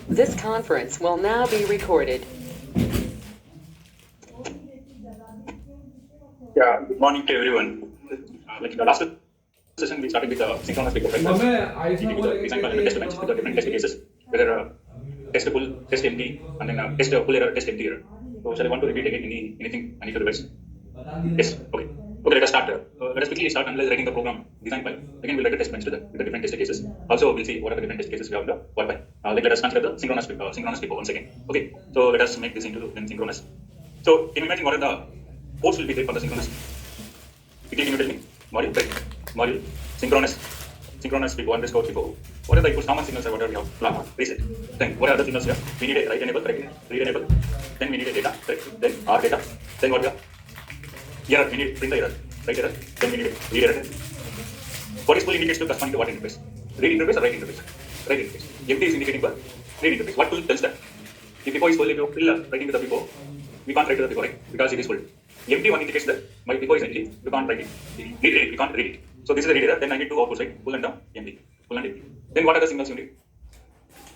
This conference will now be recorded. Yeah, good morning to everyone. Like in the last session, we started with the synchronous big right? Design file and the test bench with the different test cases, whether test full, test empty, and then test full error, test empty error. So, shall I want to repeat again anything I need to revise? Yes, okay. Okay, let us start. Let us quickly start analyze writing the program design file. Again, we'll write a test bench with the different test cases. Also, we'll see what are the different test cases we have in the what file. Like let us consider the synchronous before once again. Okay, so let us make this into then synchronous. So, can you imagine what are the ports will be there for the synchronous? Quickly, can you tell me? Module, synchronous before underscore before. What are the inputs? Common signals are whatever we have. Flag, reset. Then what are the signals here? We need a write enable, read enable. Then we need a data, correct? Then our data. Then what we have? Error, we need print the error, write error. Then we need a read error. What is full indicates to corresponding to what interface? Read interface or write interface? Write interface. Empty is indicating for read interface. What full tells that? If before is full, if you fill writing to the before, we can't write to the before, right? Because it is full. Empty one indicates that my before is empty. You can't write it. Read it. You can't read it. So this is the read error. Then I need two outputs, right? Full and empty. Full and empty. Then what are the signals you need?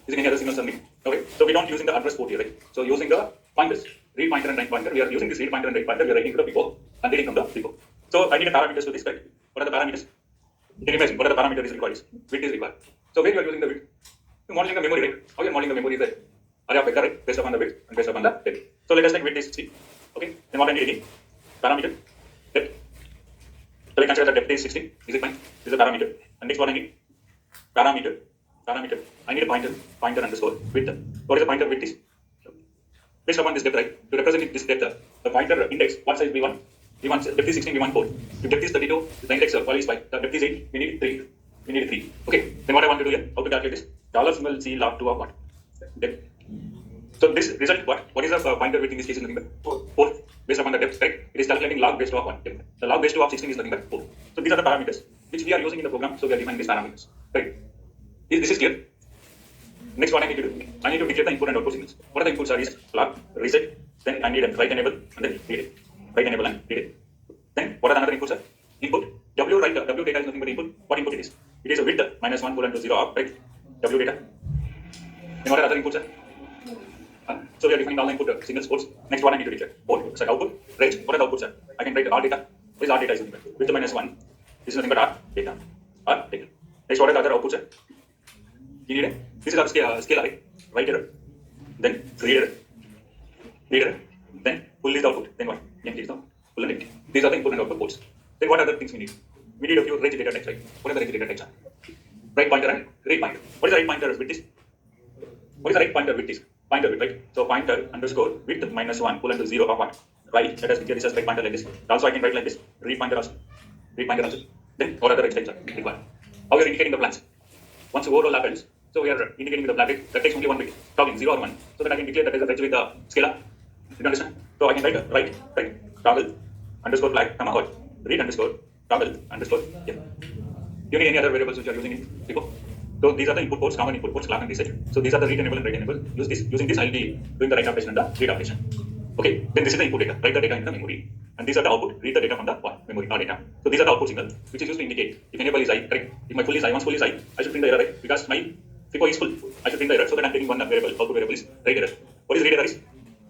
Is there any other signals only? Okay. So we don't using the address port here, right? So using the pointers, read pointer and write pointer. We are using this read pointer and write pointer. We are writing to the before and reading from the before. So I need a parameters to this, right? What are the parameters? You can imagine what are the parameters is required? Width is required. So where you are using the width? You're modeling the memory, right? How you are modeling the memory is that array of vector, right? Based upon the width and based upon the depth. So let us take width is 60. Okay. Then what I need again? Parameter, depth. So we consider the depth is 60. Is it fine? This is a parameter. And next what I need? Parameter. I need a pointer underscore width. What is the pointer width is? Based upon this depth, right? To represent this depth, the pointer index, what size we want? We want depth is 16, we want 4. If depth is 32, the index value is 5. The depth is 8, we need 3. We need 3. Okay. Then what I want to do here? How to calculate this? Dollar symbol C log 2 of what? Depth. So this result what? What is the pointer width in this case is nothing but 4. Based upon the depth, right? It is calculating log base 2 of 1. The log base 2 of 16 is nothing but 4. So these are the parameters which we are using in the program. So we are defining these parameters. Right? This is clear. Next, what I need to do? I need to declare the input and output signals. What are the inputs? Are is flag, reset. Then I need a write enable and then read it. Write enable and read it. Then what are the other inputs? Input. W write. W data is nothing but input. What input it is? It is a width -1 colon to 0 of right. W data. Then what are other inputs? So we are defining all the input signals ports. Next, what I need to declare? Port. So output. Range. What are the outputs? I can write R data. What is R data? Is nothing but width -1. This is nothing but R data. R data. Next, what are the other outputs? You need this is our scale array, write error, then read error, then full is the output, then what? Empty is the full and empty. These are the input and output ports. Then what other things we need? We need a few range data types, right? What are the range data types? Write pointer and read pointer. What is the write pointer with this? What is the write pointer with this? Pointer with, right? So pointer underscore width -1 colon to 0 of what? Right. Let us declare this as write pointer like this. Also I can write like this. Read pointer also. Read pointer also. Then what other range types are required? How we are indicating the plans? Once overall happens, so we are indicating with the bracket that takes only 1 bit, toggling 0 or 1, so that I can declare that as a fetch with the scalar. You understand? So I can write toggle underscore flag, comma what? Read underscore toggle underscore. Yeah. You need any other variables which you are using in Pico? So these are the input ports, common input ports, clock and reset. So these are the read enable and write enable. Use this. Using this, I'll be doing the write operation and the read operation. Okay. Then this is the input data. Write the data in the memory. And these are the output. Read the data from the memory or data. So these are the output signal, which is used to indicate if enable is I, correct? If my full is I, once full is I should print the error, right? Because my FIFO is full. I should print the error so that I'm taking one variable. Output variable is write error. What is read error is?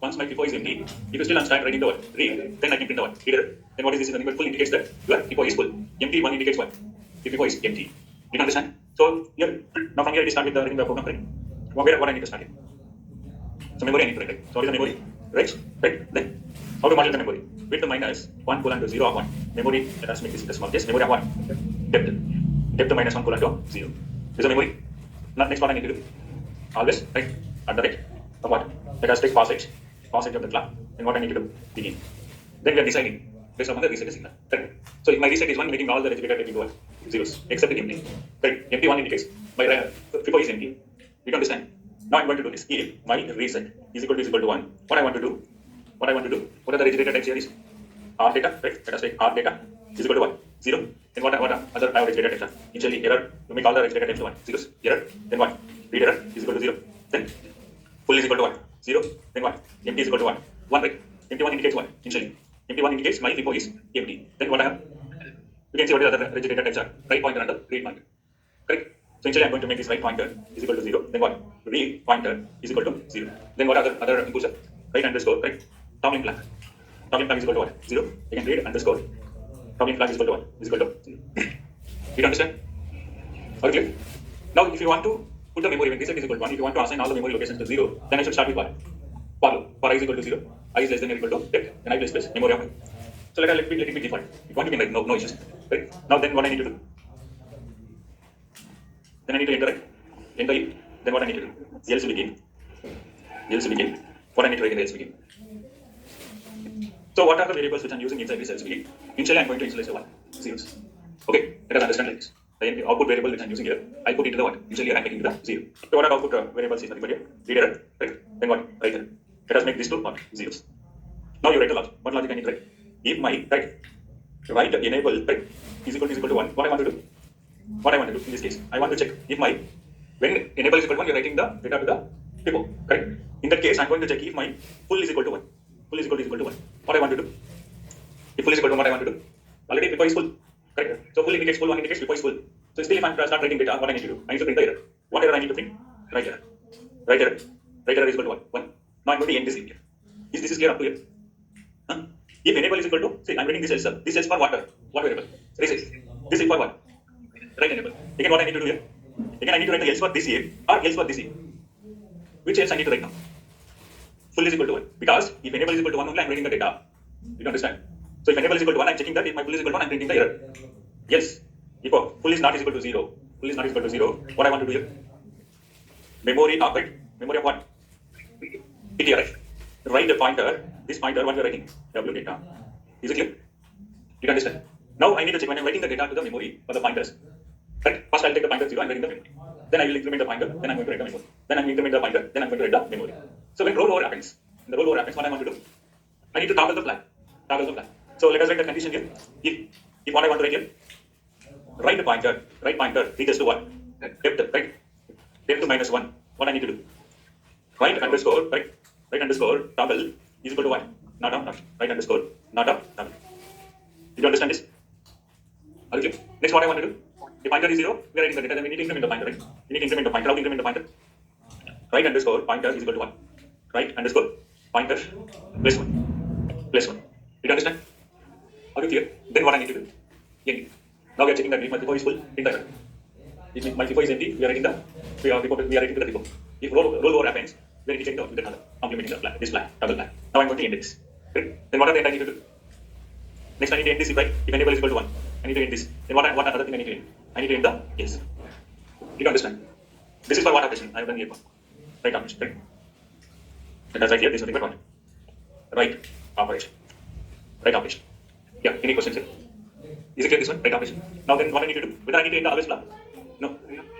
Once my FIFO is empty, if you still start writing the word read, then I can print the word read error. Then what is this? Nothing full indicates that your FIFO is full. Empty one indicates what? If FIFO is empty. You understand? So here, now from here I start with the writing the program, right? What I need to start here? So memory I need to write, right? So what is the memory? Right? Then how to model the memory? Width -1 colon to 0 of 1. Memory, let us make this into small case. Memory of 1. Depth. Depth -1 colon to 0. This is the memory. Now next what I need to do? Always, right? At the rate of what? Let us take passage of the clock. And what I need to do? Begin. Then we are deciding based upon the reset signal. Correct? So if my reset is 1, making all the register taking zeros, except the empty. Correct? Empty 1 indicates my FIFO is empty. You understand? Now I'm going to do this. If my reset is equal to 1, what I want to do, what are the rigid data types here is R data, right? Let us take R data is equal to 1, 0. Then what are other rigid data types are? Initially error, you make all the rigid data types to 1, zeros, error, then 1. Read error is equal to 0. Then full is equal to 1, 0, then 1. Empty is equal to 1, 1, right? Empty 1 indicates 1 initially. Empty 1 indicates my repo is empty. Then what I have? You can see what the other rigid data types are. Write pointer and the read pointer. Correct? So initially I'm going to make this write pointer is equal to 0. Then what? Read pointer is equal to 0. Then what are other inputs are? Write underscore, right? Toggle flag. Toggle flag is equal to what? 0. Again read underscore. Toggle flag is equal to what? Is equal to 0. You understand? Okay. Now if you want to put the memory when reset is equal to 1, if you want to assign all the memory locations to 0, then I should start with what? For I is equal to 0, I is less than or equal to depth, then I plus memory of I. So let it be default. If you want, you can write no issues. Right? Now then what I need to do? Then I need to enter if. Then what I need to do? Else begin. What I need to write in the else begin. So what are the variables which I'm using inside this else begin? Initially I'm going to initialize the one, zeros. Okay, let us understand like this. The output variable which I'm using here, I put into the what? Initially I'm making into the 0. So what are output variables is nothing but here? Read error, right? Then what? Write error. Let us make these two what? Zeros. Now you write the logic. What logic I need to write? If my write enable right is equal to 1, what I want to do? What I want to do in this case, I want to check if my when enable is equal to 1, you're writing the data to the repo, correct? In that case, I'm going to check if my full is equal to 1. Full is equal to 1. What I want to do? If full is equal to 1, what I want to do? Already repo is full, correct? So full indicates full, 1 indicates repo is full. So still if I start writing data, what I need to do? I need to print the error. What error I need to print? Write error. Write error is equal to 1. Now I'm going to end this here. This is clear up to here? Huh? If enable is equal to, say I'm writing this else. This else for what variable? Reset. This is for what? Write enable. Again, what I need to do here? Again, I need to write the else for this year or else for this year. Which else I need to write now? Full is equal to 1. Because if enable is equal to 1 only, I'm writing the data. You understand? So if enable is equal to 1, I'm checking that. If my full is equal to 1, I'm printing the error. Yes. If full is not equal to 0, what I want to do here? Memory of it. Memory of what? PTR, right? Write the pointer. This pointer, what we are writing? W data. Is it clear? You understand? Now I need to check when I'm writing the data to the memory for the pointers. Right? First I'll take the pointer 0 and write in the memory. Then I will increment the pointer, then I'm going to write the memory. Then I'm increment the pointer, then I'm going to write the memory. So when rollover happens, what I want to do? I need to toggle the flag. So let us write the condition here. If what I want to write here, write pointer, reaches to what? Depth, right? Depth to minus 1. What I need to do? Write underscore toggle is equal to what? Not up, right underscore, not up, toggle. Did you understand this? Are you clear? Next, what I want to do? If pointer is 0, we are writing the data, then we need to increment the pointer, right? We need to increment the pointer. How to increment the pointer? Right underscore pointer is equal to 1. Right underscore pointer plus 1. Did you understand? Are you clear? Then what I need to do? Now we are checking that if my FIFO is full, print the error. If my FIFO is empty, we are writing the repo. If rollover happens, we need to check the other, complementing the flag, this flag, double flag. Now I'm going to end this. Okay? Then what are the end I need to do? Next I need to end this if enable is equal to 1. I need to end this. Then what other thing I need to end? I need to end the else. Did you understand? This is for what operation I have done here. Right operation. Right? Let us write here this is nothing but what? Right operation. Yeah, any questions here? Is it clear this one? Right operation. Now then what I need to do? Whether I need to end the always flag? No.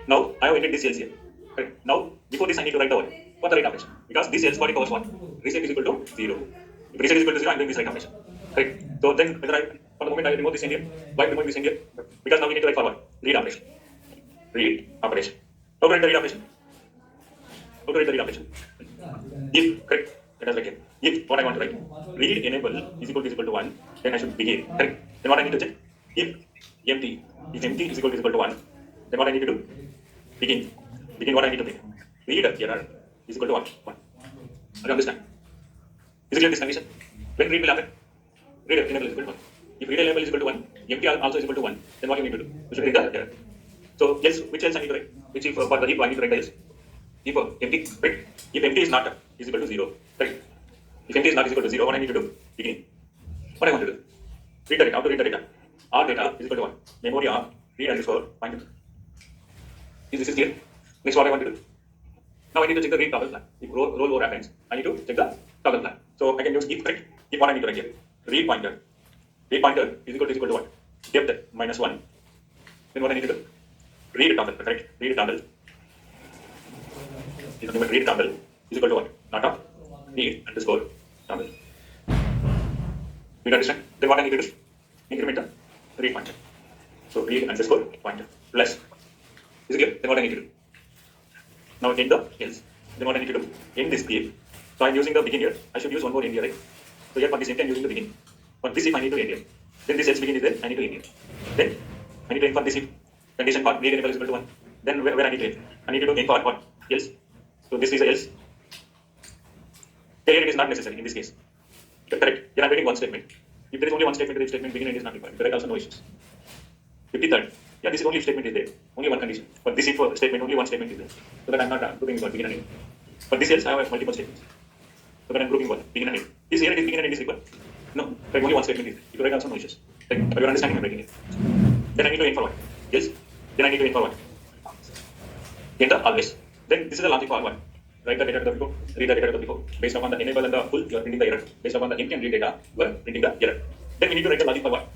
Now I have ended this else here. Right. Now before this I need to write the what? For the right operation. Because this else body covers what? Reset is equal to 0. If reset is equal to 0, I'm doing this right operation. Right. So then whether for the moment I remove this in here. Why remove this in here? Because now we need to write for what? Read operation. How to write the read operation? If, correct, let us write here. If what I want to write, read enable is equal to 1, then I should begin. Correct. Then what I need to check? If empty is equal to 1, then what I need to do? Begin what I need to make. Read error is equal to 1. Do you understand? Is it clear this condition? When read will happen? Read enable is equal to 1. If read enable is equal to 1, empty also is equal to 1, then what you need to do? You should read the error. So else, which else I need to write? Which if for the if I need to write else? If empty, right? If empty is not is equal to 0, right? If empty is not is equal to 0, what I need to do? Beginning. What I want to do? Read the data. How to read the data? R data is equal to 1. Memory R, read underscore, pointer. Is this clear? Next, what I want to do? Now I need to check the read toggle flag. If rollover happens, I need to check the toggle flag. So I can use if, correct? If what I need to write here? Read pointer is equal to what? Depth minus 1. Then what I need to do? Read toggle, correct? Read toggle. is nothing but read table is equal to what? Not of read underscore table. You understand? Then what I need to do? Increment the read pointer. So read underscore pointer plus. Is it clear? Then what I need to do? Now end the else. Then what I need to do? End this create. So I'm using the begin here. I should use one more end here, right? So here for this empty I'm using the begin. For this if I need to end here. Then this else begin is there, I need to end here. Then I need to end for this if condition for read enable is equal to 1. Then where I need to end? I need to do end for what? Else. So this is a else. Here it is not necessary in this case. Correct. Here I'm writing one statement. If there is only one statement, the statement begin and is not required. Correct, also no issues. 53rd. Yeah, this is only if statement is there. Only one condition. For this if statement, only one statement is there. So that I'm not grouping one begin and end. For this else, I have multiple statements. So that I'm grouping one begin and end. This here it is begin and end is required. No, like only one statement is there. If you write also no issues. Right? But you're understanding I'm writing it. Then I need to end for what? Yes. Then I need to end for what? Enter always. Then this is the logic for what? Write the data to the FIFO, read the data to the FIFO. Based upon the enable and the full, you are printing the error. Based upon the empty and read data, you are printing the error. Then we need to write the logic for what?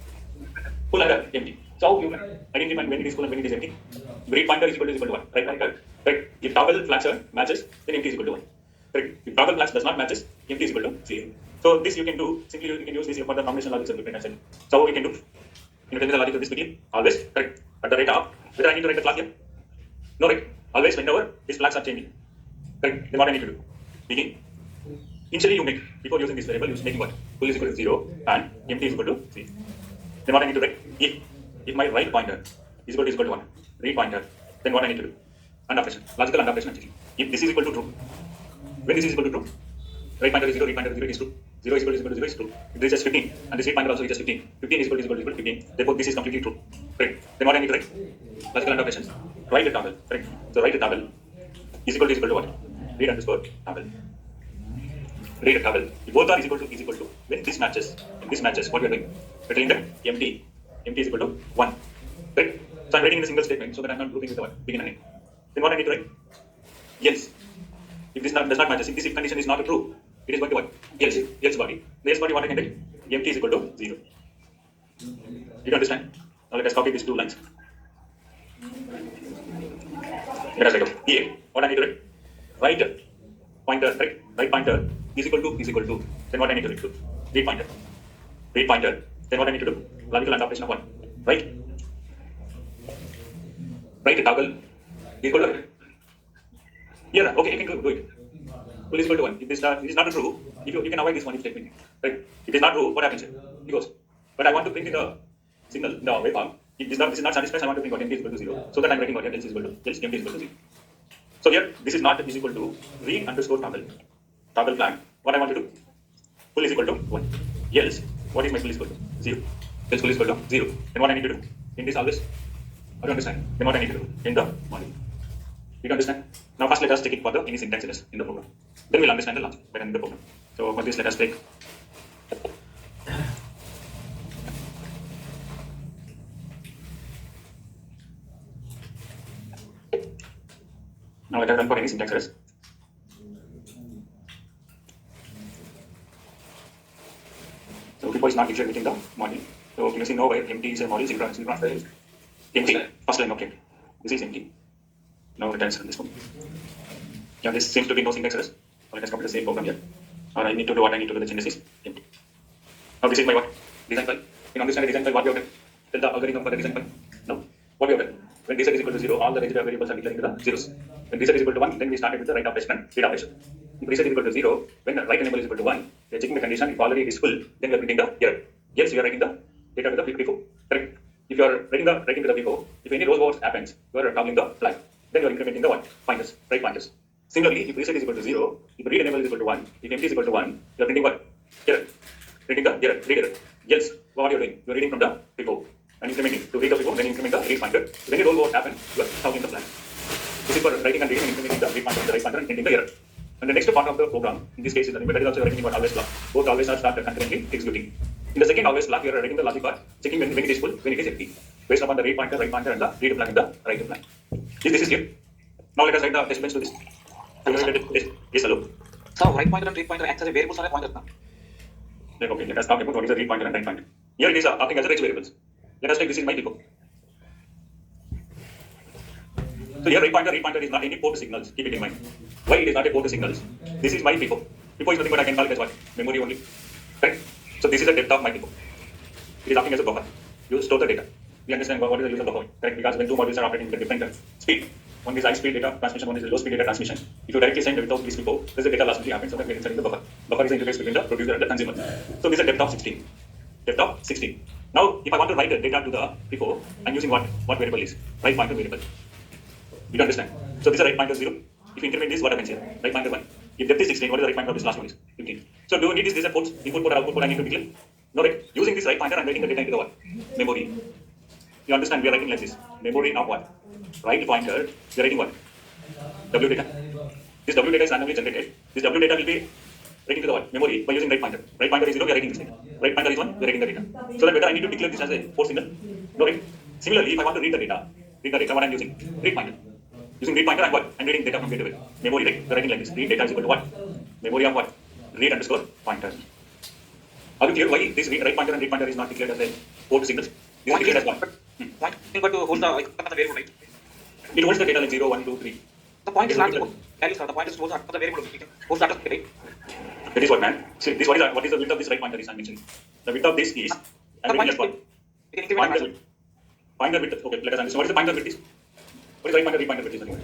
Full and empty. So how you identify when it is full and when it is empty? Read pointer is equal to 1. Right? If toggle flasher matches, then empty is equal to 1. Right? If toggle flash does not matches, empty is equal to 0. So this you can do, simply you can use this for the combination logic circuit I said. So how we can do? You tell me the logic of this begin, always, correct? At the rate of, whether I need to write the flag here? No, right? Always whenever these flags are changing. Correct? Then what I need to do? Begin. Initially you make, before using this variable, you making what? Full is equal to 0 and empty is equal to 3. Then what I need to write? If my right pointer is equal to 1, read pointer, then what I need to do? AND operation, logical AND operation I'm checking. If this is equal to true, when this is equal to true, right pointer is 0, read pointer is 0, it is true. 0 is equal to 0 is true. If this is 15 and this read pointer also is 15, 15 is equal to 15, therefore this is completely true. Right? Then what I need to write? Logical AND operations, write the table. Correct? So write the table is equal to what? Read underscore table. Read a table. If both are is equal to, when this matches, what we are doing? We are telling that empty is equal to 1. Right? So I'm writing in a single statement so that I'm not grouping with the what? Begin and end. Then what I need to write? Else. If this does not match, if this if condition is not true, it is going to what? Else body. The else body what I can write? Empty is equal to 0. You understand? Now let us copy these two lines. Let us write here. What I need to write? Right pointer, right pointer is equal to. Then what I need to do? Read pointer. Then what I need to do? Logical AND operation of 1. Right toggle equal to. Yeah, okay, you can do it. Full is equal to 1. If this is not true, you can avoid this one if statement. Right? If it is not true, what happens here? It goes. But I want to print in the signal, the waveform. If this is not satisfied, I want to print what empty is equal to 0. So that I'm writing what else is equal to. Else empty is equal to 0. So here, this is not is equal to read underscore toggle flag. What I want to do? Full is equal to 1. Else, what is my full is equal to? 0. Else full is equal to 0. Then what I need to do? In this always. How do you understand? Then what I need to do? In the module. You understand? Now first let us take it for the any syntax errors in the program. Then we'll understand the logic better in the program. So for this let us take now let us run for any syntax errors. So FIFO is not declared within the module. So you see no where empty is a module, synchronous is empty. First line, okay. This is empty. Now let us run this one. Yeah, this seems to be no syntax errors. So let us copy the same program here. Or I need to do what I need to do, the changes is empty. Now this is my what? Design file. In understand the design file, what we have done? Tell the algorithm for the design file. No. What we have done? When this is equal to 0, all the register variables are declared into the zeros. When this is equal to 1, then we started with the write operation and read operation. If reset is equal to 0, when the write enable is equal to 1, we are checking the condition. If already it is full, then we are printing the error. Yes, we are writing the data to the FIFO. Correct? If you are writing to the FIFO, if any roll happens, you are toggling the flag. Then you are incrementing the what? Pointers, right pointers. Similarly, if reset is equal to 0, if read enable is equal to 1, if empty is equal to 1, you are printing what? Error. Printing the error, read error. Yes, what are you doing? You are reading from the FIFO and incrementing. To read the FIFO, then increment the read pointer. When a roll happens, you are toggling the flag. This is for writing and reading and incrementing the read pointer, the right pointer and printing the error. And the next part of the program, in this case, is the number that is also writing about always block. Both always are start concurrently executing. In the second always block, you are writing the logic part, checking when it is full, when it is empty, based upon the read pointer, right pointer, and the read flag in the right flag. This is clear. Now let us write the test bench to this. Yes, hello. So right pointer and read pointer acts as a variables or a pointer? Okay, let us talk about what is the read pointer and right pointer. Here it is acting as a range variables. Let us take this in my FIFO. So here read pointer is not any port signals. Keep it in mind. Why it is not a port to signals? This is my FIFO. FIFO is nothing but I can call it as what? Memory only. Correct? So this is the depth of my FIFO. It is acting as a buffer. You store the data. We understand what is the use of buffer. Correct? Because when two modules are operating at different speed, one is high speed data transmission, one is low speed data transmission. If you directly send without this FIFO, there's a data loss which happens, so that we are inserting the buffer. Buffer is the interface between the producer and the consumer. So this is a depth of 16. Depth of 16. Now, if I want to write the data to the FIFO, I'm using what variable is? Right pointer variable. You understand? So this is a right pointer 0. If you increment this, what happens here? Right pointer 1. If depth is 16, what is the right pointer of this last one is? 15. So do you need this a ports, input port or output port I need to declare? No, right? Using this right pointer, I'm writing the data into the what? Memory. You understand? We are writing like this. Memory of what? Right pointer, we are writing what? W data. This W data is randomly generated. This W data will be writing to the what? Memory by using right pointer. Right pointer is 0, we are writing this data. Right pointer is 1, we are writing the data. So that whether I need to declare this as a port signal? No, right? Similarly, if I want to read the data, what I'm using? Read pointer. Using read pointer, I'm what? I'm reading data from gateway. Memory, right? We're writing like this. Read data is equal to what? Memory of what? Read underscore pointer. Are you clear why this right pointer and read pointer is not declared as a port signal? This is declared as what? Pointing but to hold the variable, right? It holds the data like 0, 1, 2, 3. The point is not the value, sir. The point is to hold the variable. It holds the address, right? That is what, man. See, this what is the width of this right pointer is I'm mentioning. The width of this is. The point is what? you can increment Pointer width. Pointer width. Okay, let us understand. What is the pointer width is? What is right pointer, read pointer width is nothing.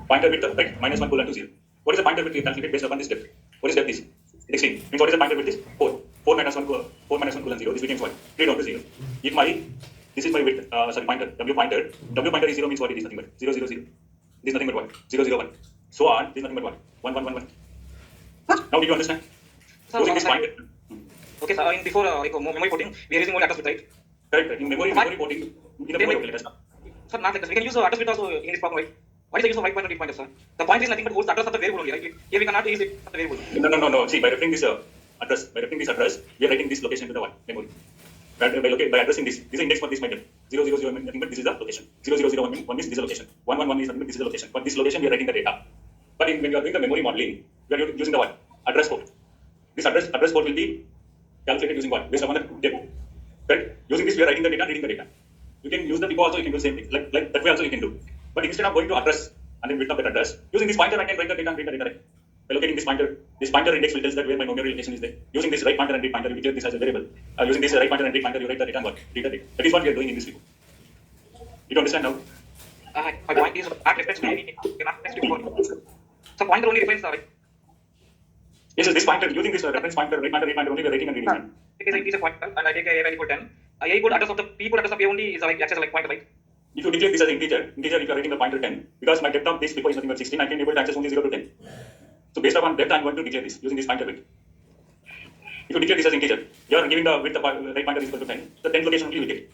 Pointer width, right? Minus 1 colon to 0. What is the pointer width you calculate based upon this depth? What is depth is? 16. Means what is the pointer width is? 4. 4 minus 1 colon 0. This becomes what? 3 down to 0. If this is my width, pointer, W pointer is 0 means what it is nothing but 0, 0, 0. This is nothing but what? 0, 0, 1. So on, this is nothing but what? 1, 1, 1, 1. Now did you understand? So, using this pointer. Okay, so in before memory porting, we are using only address bit, right? Correct. In memory porting, in the memory, let us know. Sir, not like this. We can use address bit also in this problem, right? What is the use of right pointer and read pointer, sir? The point is nothing but holds the address of the variable only, right? Here we cannot use it of the variable. No. See, by referring this address, we are writing this location to the what? Memory. By addressing this is index for this method. 0, 0, 0, nothing but this is the location. 0, 0, 0, 1 means this is the location. 1, 1, 1 is nothing but this is the location. For this location, we are writing the data. But when you are doing the memory modeling, we are using the what? Address port. This address port will be calculated using what? Based upon the depth. Correct? Using this, we are writing the data, reading the data. You can use the FIFO also, you can do the same thing. Like that way also you can do. But instead of going to address and then width of that address, using this pointer, I can write the data and read the data. Right? By locating this pointer index will tell that where my memory location is there. Using this right pointer and read pointer, we declare this as a variable. Using this right pointer and read pointer, you write the data and what? Read the data. That is what we are doing in this FIFO. You understand now? My point is not reference to anything. Cannot reference to before. So pointer only refers, right? Yes, this pointer, using this reference pointer, right pointer, read pointer, only we are writing and reading. It is a pointer, and I take a value equal 10. A equal address of the P equal address of A only is like access like pointer, right? If you declare this as integer, if you are writing the pointer 10, because my depth of this FIFO is nothing but 16, I can be able to access only 0 to 10. So based upon depth, I am going to declare this using this pointer width. If you declare this as integer, you are giving the width of right pointer is equal to 10. The 10th location only you will get.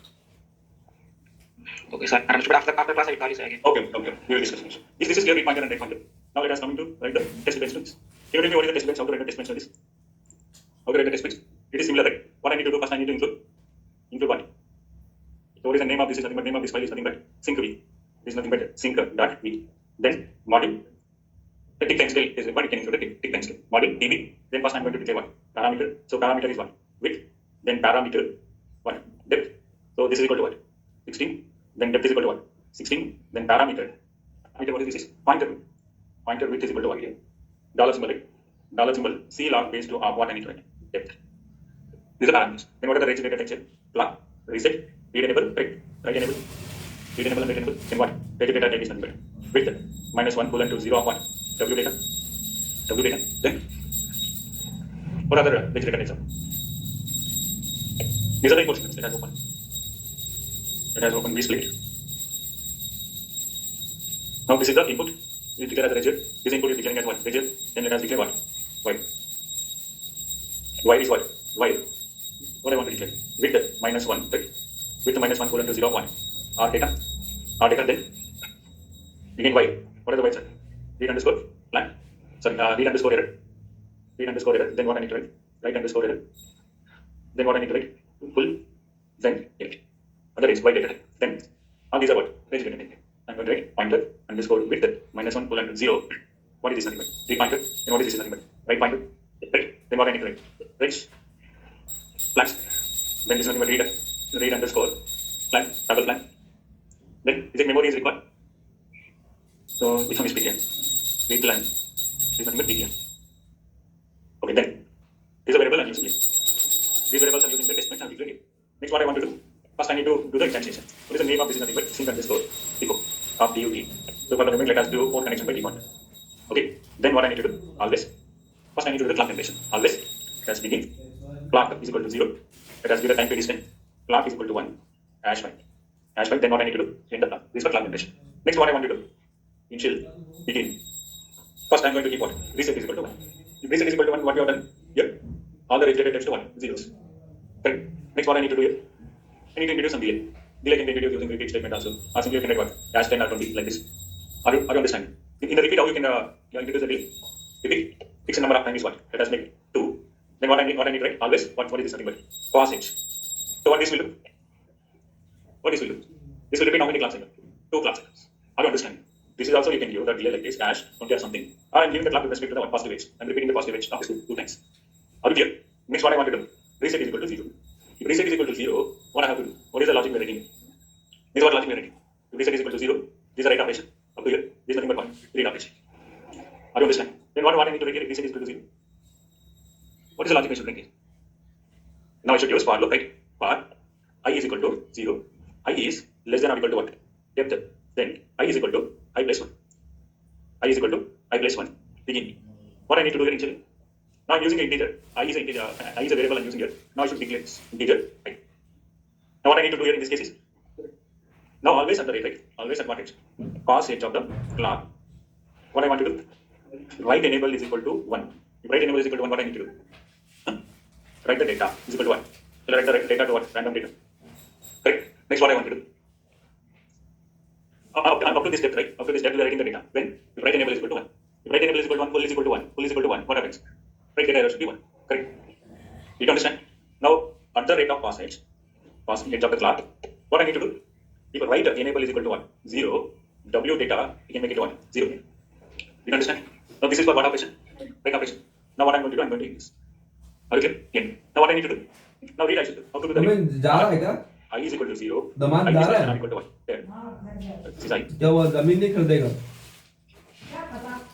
Okay, sir. But after class, I will call you again. Okay. We will discuss this. This is your read pointer and write pointer. Now let us come into write the test bench. Can you tell me what is the test bench? How to write the test bench on this? How to write the test bench? It is similar, right? What I need to do first, I need to include what? So what is the name of this? Is nothing but name of this file is nothing but sync.v. This is nothing but sync.v. Then module. The tick time scale is what it can include the tick time scale. Module db. Then first I'm going to declare what? Parameter. So parameter is what? Width. Then parameter what? Depth. So this is equal to what? 16. Then depth is equal to what? 16. Then parameter. Parameter what is this? Pointer width. Pointer width is equal to what here? Dollar symbol, right? Dollar symbol C log base to what I need to write? Depth. These are parameters. Then what are the range data texture? Plug, reset, read enable, write enable, read enable and write enable. Then what? Range data type is nothing but width minus 1 colon to 0 of what? W data. Then what other range data types are? These are the inputs. Let us open. We split. Now this is the input. We declare as a region. This input is declaring as what? Region. Then let us declare what? Void. Void is what? Void. What I want to declare? Width minus 1. Right? Width minus 1 colon to 0 1. R data. Then again void. What are the voids? Read underscore blank. Sorry, read underscore error. Read underscore error. Then what I need to write? Write underscore error. Then what I need to write? Full. Then it. Other is void data. Then all these are what? Range data type. I'm going to write pointer underscore width minus 1 colon to 0. What is this nothing but? Read pointer. Then what is this nothing but? Write pointer. Right. Then what I need to write? Range. Flash. Then this is nothing but read underscore blank. Double blank. Then is it memory is required? So which one is big here? Read blank. is nothing but PTR. Okay, then this is a variable I'm using it. These variables I'm using the test bench I'm declaring it. Next, what I want to do, first I need to do the instantiation. What is the name of this? Is nothing but sync underscore echo of DUT. So for the moment, let us do port connection by default. Okay, then what I need to do, always, first I need to do the clock generation. Always, let's begin. Clock is equal to 0. Let us give the time period is 10. Clock is equal to 1. Hash 5. Hash 5, then what I need to do, end the clock. This is for clock generation. Next, what I want to do, initial, begin. First, I'm going to keep what? Reset is equal to 1. If reset is equal to 1, what we have done here? All the regulated types to 1, zeros. Correct. Next, what I need to do here? I need to introduce some delay. Delay can be introduced using repeat statement also. Or simply you can write what? Hash 10 or 20, like this. Are you understanding? In the repeat, how you can introduce the delay? Repeat. Fixed number of time is what? Let us make 2. Then what I need to write? Always, what is this nothing but? Pause h. So what this will do? What this will do? This will repeat how many clock cycles? 2 clock cycles. Are you understanding? This is also you can give the delay like this, hash, 20 or something. Or I'm giving the clock with respect to the positive edge. I'm repeating the positive edge of this 2 times. Are you clear? Next, what I want to do? Reset is equal to 0. If reset is equal to 0, what I have to do? What is the logic we are writing? This is what logic we are writing. If reset is equal to 0, this is a write operation. Up to here, this is nothing but what? Read operation. Are you understand? Then what I need to write here? Reset is equal to 0. What is the logic I should write here? Now I should use for loop, right? For I is equal to 0. I is less than or equal to what? Depth. Then I is equal to I plus 1. I is equal to I plus 1. Begin. What I need to do here initially? Now I'm using an integer. I is a variable I'm using here. Now I should declare integer I. Now what I need to do here in this case is, now always at the rate, right? Always at what edge? Pause edge of the clock. What I want to do? Write enable is equal to 1. If write enable is equal to 1, what I need to do? Write the data is equal to what? So write the data to what? Random data. Correct? Next, what I want to do? Up to this step, right? Up to this step, we are writing the data. When? If write enable is equal to 1. If write enable is equal to 1, full is equal to 1. Full is equal to 1. What happens? Write data error should be 1. Correct? You can understand? Now, at the rate of pass edge of the clock, what I need to do? If write enable is equal to 1, 0, W data, you can make it 1, 0. You can understand? Now, this is for what operation? Write operation. Now, what I'm going to do, I'm going to use this. Are you clear? Yeah. Now, what I need to do? Now, read I should do. How to do the read? I is equal to 0. दमान I जा is रहा less than or है equal to 1. This is I. क्या वो जमीन नहीं खरीदेगा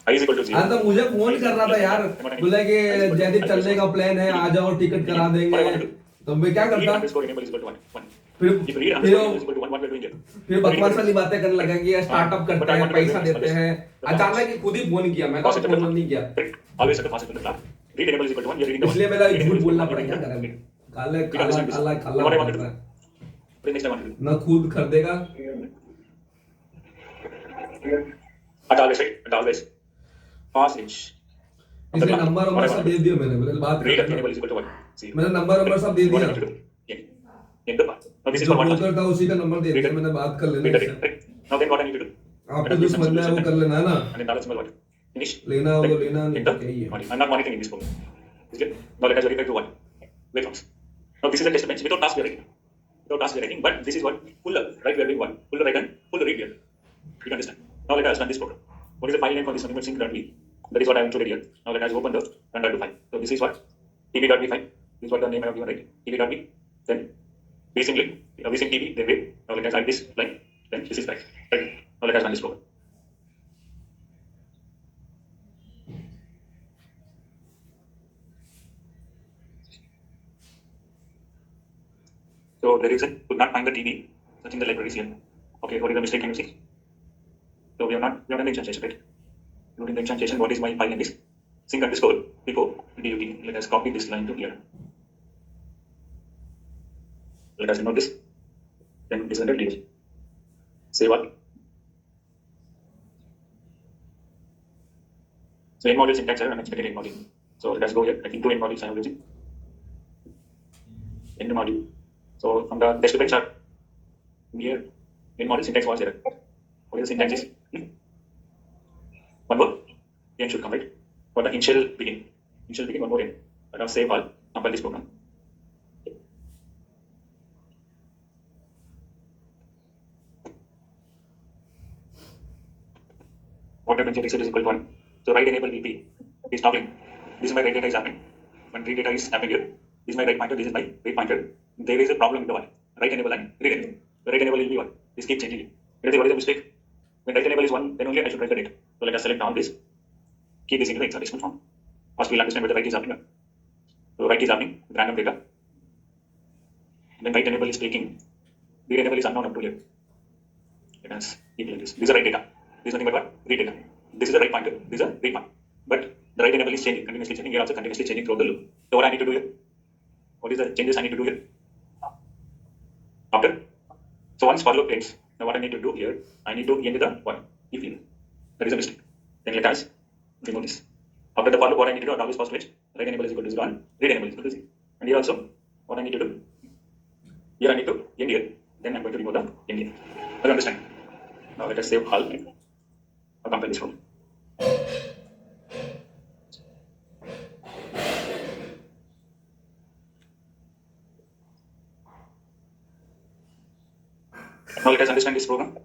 I is equal to 0. हाँ तो मुझे फोन कर रहा था यार बोला कि जैसे चलने का प्लान है आ जाओ टिकट करा देंगे तो मैं क्या Read करता underscore enable is equal to 1. 1. फिर If read underscore enable is equal to 1, what we are doing here? फिर बकवास वाली बातें करने लगा कि स्टार्टअप करते हैं पैसा देते हैं अचानक ही खुद ही फोन किया मैं तो फोन नहीं किया Correct. Always at the pass it to the clock. Read enable is equal to 1. You are reading the 1. इसलिए मेरा Read enable झूठ is equal बोलना to 1. पड़ा क्या करें काले You can काला understand this. काला काला What I want to do? करता है What is next I want to do? ना खुद खरीदेगा At always, right? At always. Pass edge. इसलिए नंबर सब दे दिया मैंने बोले बात Read कर enable is equal to 1. See. मैंने नंबर सब दे What I दिया need to do? Yeah. In the path. Now this is जो for what? ब्रोकर था उसी का नंबर दे दिया मैंने बात कर Read the लेना rate. Correct. Now then what I need to do? आपको जो समझना है वो कर लेना है ना And then dollar symbol what? Finish. लेना हो तो लेना नहीं तो Enter. क्या ही है I'm not monitoring in this program. Is it? Now let us verify to what? Waveforms. Now this is a test bench without task we are writing. Without task we are writing, but this is what? Full right we are doing what? Full write and full read here. You can understand. Now let us run this program. What is the file name for this one? Sync.v. That is what I have included here. Now let us open the run.v file. So this is what? tv.v file. This is what the name I have given, right? tv.v. Then vsync link. Vsync tv. Then wave. Now let us add this line. Then this is right. Right. Now let us run this program. So there is a could not find the TV. Searching the libraries here. Okay, what is the mistake? Can you see? So we have done the instantiation, right? During the instantiation, what is my file name is? Sync underscore before DUT. Let us copy this line to here. Let us note this. Then this under DUT. Save all. So in module syntax I have unexpected in module. So let us go here. I think 2 in modules I am using. In the module. So from the test bench are here in module syntax was there. What is the syntax is? One more. N should come right. For the initial begin. Initial begin one more N. Let us save all. Compile this program. What happens if x is equal to 1? So write enable VP is talking. This is my write data is happening. When read data is happening here, this is my write pointer, this is my read pointer. There is a problem with the one. Write enable and read enable. The write enable will be 1. This keeps changing it. Let us see what is the mistake. When write enable is 1, then only I should write the data. So let us select down this. keep this into the hexadecimal form. First we'll understand where the write is happening. So write is happening with random data. Then write enable is taking. Read enable is unknown up to here. Let us keep like this. These are write data. This is nothing but what? Read data. This is the write pointer. This is a read point. But the write enable is changing, continuously changing. Here also continuously changing throughout the loop. So what I need to do here? What is the changes I need to do here? After. So once for loop ends, now what I need to do here? I need to end the what? If here. That is a mistake. Then let us remove this. After the for loop, what I need to do? Always first switch. Write enable is equal to 0 and read enable is equal to 0. And here also, what I need to do? Here I need to end here. Then I'm going to remove the end here. Do you understand? Now let us save all and compile this problem. Now let us understand this program.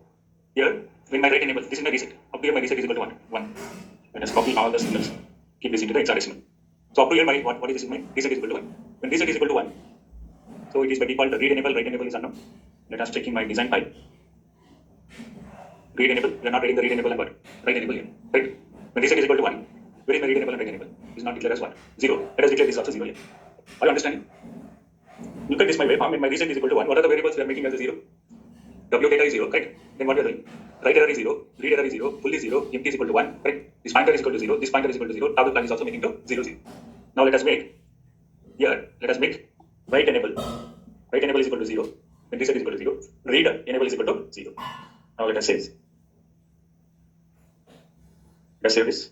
Here, when my write enable, this is my reset. Up here my reset is equal to 1. Let us copy all the signals. Keep this into the hexadecimal. So up to here my what is this? My reset is equal to 1. When reset is equal to 1, so it is by default read enable, write enable is unknown. Let us check in my design file. Read enable, we are not reading the read enable and what? Write enable here. Right? When reset is equal to 1, where is my read enable and write enable? It is not declared as what? 0. Let us declare this also 0 here. Are you understanding? Look at this my waveform. When my reset is equal to 1, what are the variables we are making as a 0? W data is 0, right? Then what we are doing? Write error is 0, read error is 0, full is 0, empty is equal to 1, right? This pointer is equal to 0, this pointer is equal to 0, table flag is also making to 0, 0. Now let us make, here, let us make write enable. Write enable is equal to 0, when reset is equal to 0, read enable is equal to 0. Now let us save this. Let us save this.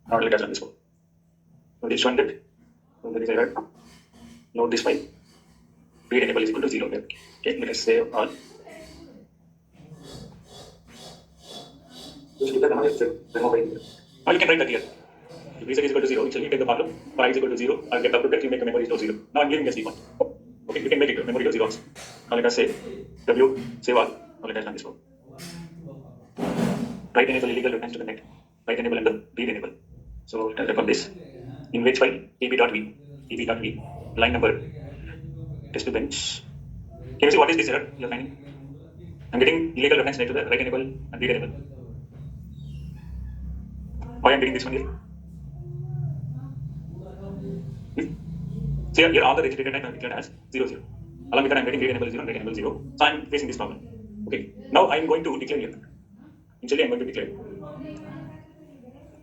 Now let us run this code. So this one did. So there is a error. Note this file. Read enable is equal to 0. Okay, let us save all. Now you can write that here. If reset is equal to 0, initially take the problem. For I is equal to 0, I'll get up to that, you make a memory to 0. Now I'm giving a C1. Okay, you can make it to memory to 0 also. Now let us say W, save all. Now let us run this code. Write enable illegal returns to the net. Write enable and the read enable. So let us record this. In which file? ep.v, line number, test to bench. Can you see what is this error you are finding? I'm getting illegal reference net to the write enable and read enable. Why I'm getting this one here? So here all the registered data I have declared as 0, 0. Along with that I'm getting read enable 0 and write enable 0. So I'm facing this problem. Okay. Now I'm going to declare here. Initially I'm going to declare.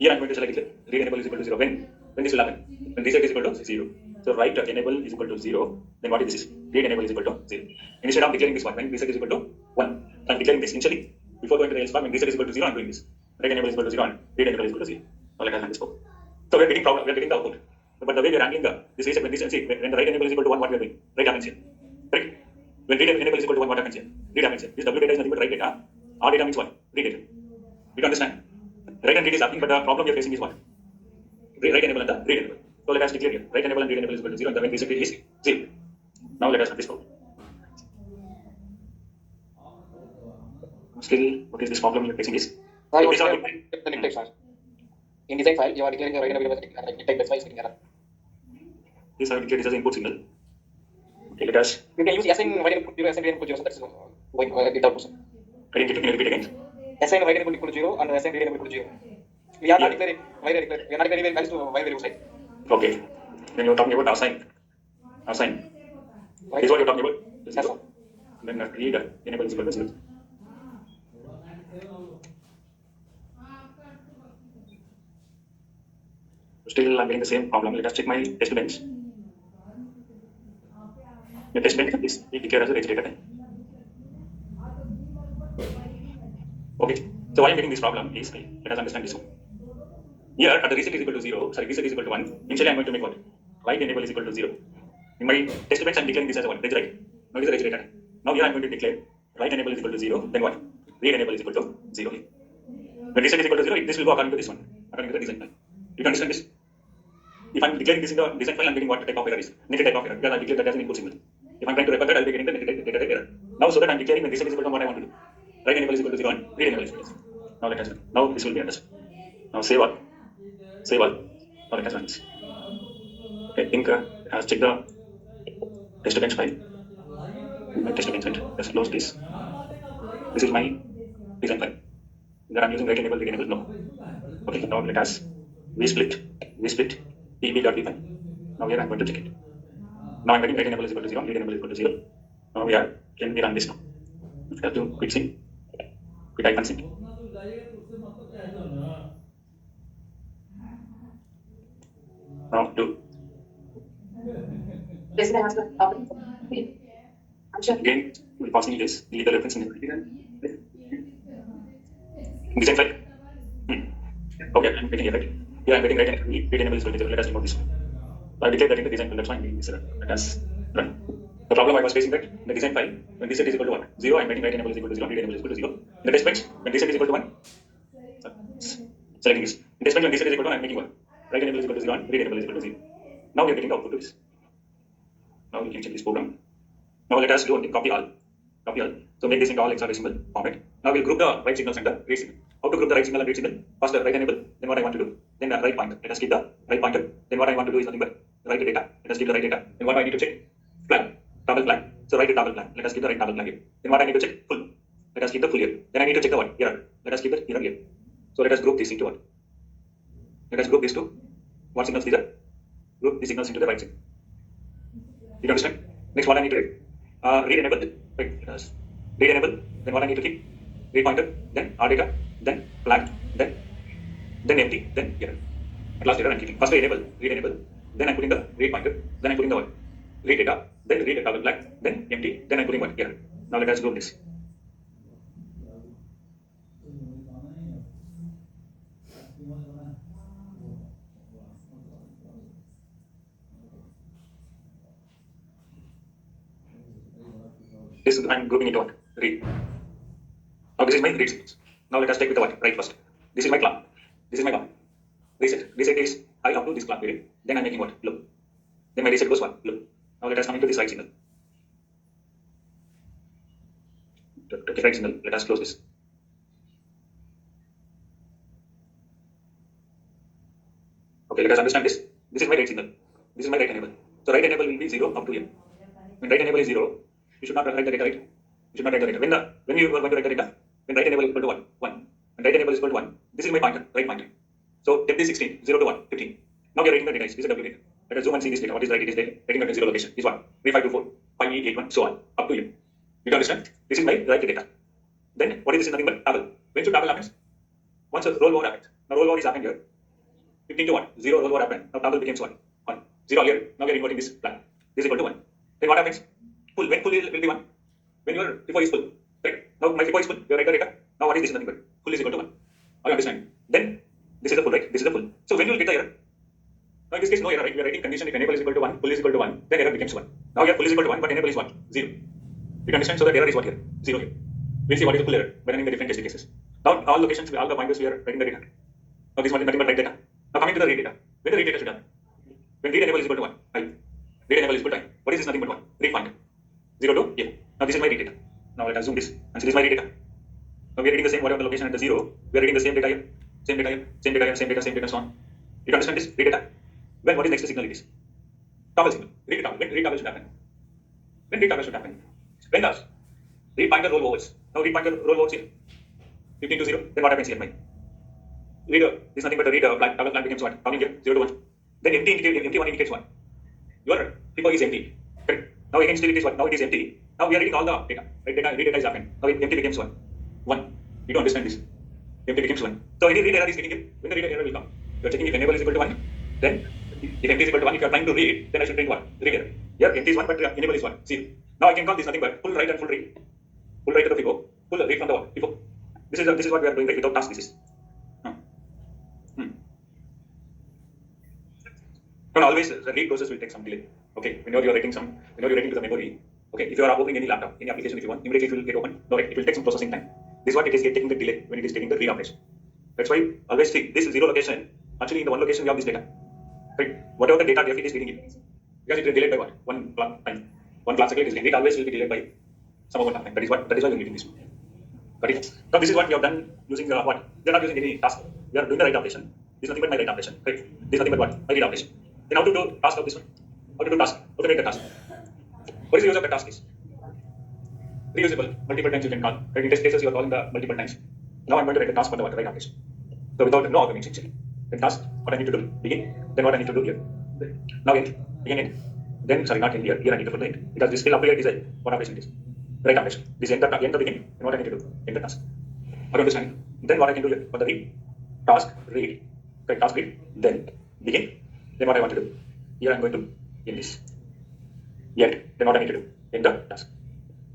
Here I'm going to select declare. Read enable is equal to 0. When this will happen? When reset is equal to 0. So write enable is equal to 0. Then what is this? Read enable is equal to 0. Instead of declaring this one, when reset is equal to 1. I'm declaring this initially. Before going to the else part, when reset is equal to 0, I'm doing this. Write enable is equal to 0 and read enable is equal to 0. Now let us run this code. So we're getting problem, we're getting the output. But the way we're handling this reset, when reset, see, when the write enable is equal to 1, what we are doing? Write happens here. Right? When read enable is equal to 1, what happens here? Read happens here. This W data is nothing but write data. R data means what? Read data. You understand? Write and read is happening, but the problem we are facing is what? Write enable and the read enable. So let us declare here. Write enable and read enable is equal to 0 and the when reset is 0. Now let us run this code. Still, what is this problem you are facing is? In design file, you are declaring a write enable with a type, that's why it's getting error. This I will declare this as an input signal. Okay, let us. You can use assign write enable equal to 0, assign read enable equal to 0, so that's going it out. I didn't get it. Can you repeat again? Assign write enable equal to 0 and assign read enable equal to 0. We are not declaring we are not declaring values to y variables, right? Okay. Then you're talking about assign. Assign. This is what you're talking about. This is zero. Then read enable is equal to 0. Still, I'm getting the same problem. Let us check my test bench. The test bench is declared as a register data. Okay. So why I'm getting this problem is, let us understand this one. Here, at the reset is equal to 0, sorry, reset is equal to 1. Initially, I'm going to make what? Write enable is equal to 0. In my test bench, I'm declaring this as a 1. That's right. Now it is a register data. Now here, I'm going to declare write enable is equal to 0. Then what? Read enable is equal to 0. When reset is equal to 0, this will go according to this one, according to the design file. You can understand this? If I'm declaring this in the design file, I'm getting what type of error is? Negative type of error, because I declared that as an input signal. If I'm trying to record that, I'll be getting the negative data type error. Now, so that I'm declaring when reset is equal to what I want to do. Write enable is equal to 0 and read enable is equal to 0. Now let us run. Now this will be understood. Now save all. Save all. Now let us run this. Okay, I think has checked the test bench file. My test again sent. Let's close this. This is my design file. That I'm using write enable, no. Okay, now let us vsplit pb.py. Now here I'm going to check it. Now I'm getting write enable is equal to 0, read enable is equal to 0. Now can we run this now? I have to quit sync, quit icon sync. Now do. Again, we're passing this legal reference in design file. Okay, I'm getting it right. Yeah, I'm getting right. Read enable is equal to 0. Let us remove this one. I declared that in the design file. That's fine. Let us run. The problem I was facing that in the design file, when this set is equal to 1, 0, I'm getting write enable is equal to 0, read enable is equal to 0. In the test bench, when this set is equal to 1, selecting this. In test bench, when this set is equal to 1, I'm making 1. Write enable is equal to 0 and read enable is equal to 0. Now we are getting the output to this. Now we can check this program. Now let us do one thing, copy all. So make this into all hexadecimal format. Now we'll group the write signals and the read signal. How to group the write signal and read signal? First the write enable, then what I want to do. Then the write pointer. Let us keep the write pointer. Then what I want to do is nothing but write the data. Let us keep the write data. Then what I need to check? Flag. Toggle flag. So write the toggle flag. Let us keep the right toggle flag here. Then what I need to check? Full. Let us keep the full here. Then I need to check the what? Error. Let us keep the error here. So let us group this into what? Let us group these two. What signals these are? Group these signals into the right signal. You understand? Next what I need to do? Read enable. Right. Read enable. Then what I need to keep? Read pointer. Then R data. Then flag. Then empty. Then error. At last error I'm keeping. First I enable. Read enable. Then I'm putting the read pointer. Then I'm putting the what? Read data. Then read the toggle flag. Then empty. Then I'm putting what? Error. Now let us group this. This I'm grouping into what? Read. Now this is my read signals. Now let us take with the what? Write first. This is my clock. This is my clock. Reset. Reset is I up to this clock period. Then I'm making what? Loop. Then my reset goes what? Loop. Now let us come into this write signal. Okay, write signal. Let us close this. Okay, let us understand this. This is my write signal. This is my write enable. So write enable will be 0 up to here. When write enable is 0, you should not write the data, right? You should not write the data. When you are going to write the data, when write enable is equal to 1, 1. When write enable is equal to 1, this is my pointer, right pointer. So temp is 16, 0 to 1, 15. Now we are writing the data. This is a W data. Let us zoom and see this data. What is right? It is data. Writing at 0 location is 1, 3524, 5881, so on, up to here. You can understand? This is my write data. Then what is this? Nothing but toggle. When should toggle happens? Once a rollover happens. Now rollover is happened here. 15 to 1, 0 rollover happened. Now toggle becomes 1, 1. 0 here. Now we are inverting this plan. This is equal to 1. Then what happens? Full. When full will be 1? When your FIFO is full. Right? Now my FIFO is full. You write the data. Now what is this? Nothing but full is equal to 1. Now you understand? Then this is the full, right? This is the full. So when you will get the error? Now in this case no error, right? We are writing condition if enable is equal to 1, full is equal to 1, then error becomes 1. Now here full is equal to 1, but enable is what? 0. You can understand? So that error is what here? 0 here. We'll see what is the full error by running the different test cases. Now all locations, all the pointers we are writing the data. Now this one is nothing but write data. Now coming to the read data. When the read data should happen? When read enable is equal to 1, I. Read enable is equal to I. What is this? Nothing but 1. Read pointer. 0 to here. Now this is my read data. Now let us zoom this and see this is my read data. Now we are reading the same whatever the location at the 0. We are reading the same data here. Same data here. Same data here. Same data, so on. You can understand this? Read data. When what is next signal it is? Toggle signal. Read toggle. When read toggle should happen? When read toggle should happen? When does? Read pointer roll overs. Now read pointer roll overs here. 15 to 0. Then what happens here? My reader is nothing but a read flag. Toggle flag becomes what? Coming here 0 to 1. Then empty 1 indicates what? Your FIFO is empty. Correct. Now again still it is what? Now it is empty. Now we are reading all the data. Right? Read data is happened. Now empty becomes 1. 1. You don't understand this. Empty becomes 1. So any read error is getting here. When the read error will come, you are checking if enable is equal to 1. Then if empty is equal to 1, if you are trying to read, then I should print what? Read error. Here empty is 1, but enable is 1. See. Now I can call this nothing but full write and full read. Full write to the FIFO. Full read from the what? FIFO. This is what we are doing right without task. This is. But always the read process will take some delay. Okay, when you're writing to the memory. Okay, if you are opening any laptop, any application, if you want, immediately it will get open. No, right, it will take some processing time. This is what it is taking the delay when it is taking the read operation. That's why always see this 0 location. Actually, in the 1 location we have this data. Right, whatever the data it is reading it, because it is delayed by what? 1 clock time. 1 clock cycle is delayed. It always will be delayed by some amount of time. That is why we are reading this. Got it? Now this is what we have done using what? We are not using any task. We are doing the write operation. This is nothing but my write operation. Right? This is nothing but what? My read operation. Then how to do task of this one? How to do task? How to make the task? What is the use of the task is? reusable, multiple times you can call. Right? In test cases, you are calling the multiple times. Now I'm going to write a task for the right operation. So without no arguments actually. Then task, what I need to do, begin, then what I need to do here. Now end, begin end. Then sorry, not end here. Here I need to put the end because this still up here is a what operation it is. Right operation. This end the begin, and what I need to do, end the task. Are you understanding? Then what I can do here for the read, task, read, right, task read, then begin, then what I want to do. Here I'm going to end this. Yet, then what I need to do, end the task.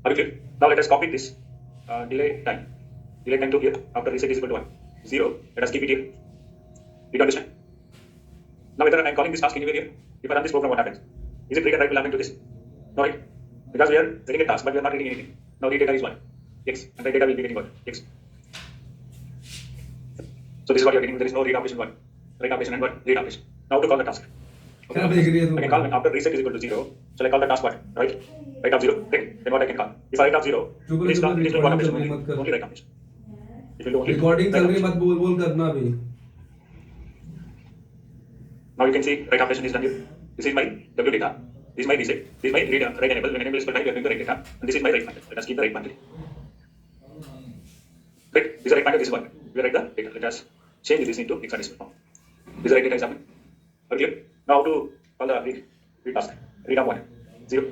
Are you clear? Now let us copy this delay time. Delay time to here after reset is equal to 1. 0. Let us keep it here. Did you understand? Now whether I am calling this task anywhere here, if I run this program, what happens? Is it read and write will happen to this? No, right? Because we are reading a task, but we are not reading anything. Now read data is 1. X. And write data will be getting what? X. So this is what you are getting. There is no read operation 1. Write operation and what? Read operation. Now to call the task. Okay, I can call when after reset is equal to 0. So I call the task what? Right? Write of 0. Right? Then what I can call? If I write of 0, it is not what operation only write operation. Recording चल रही, मत बोल बोल करना अभी. Now you can see write operation is done here. This is my W data. This is my reset. This is my read write enable. When enable is for time, we are doing the write data. And this is my write pointer. Let us keep the write pointer. Right? This is the write pointer. This is what we write the data. Let us change this into hexadecimal form. This is the write data is happening. Are you clear? Now to call the read task. Read of 1. 0.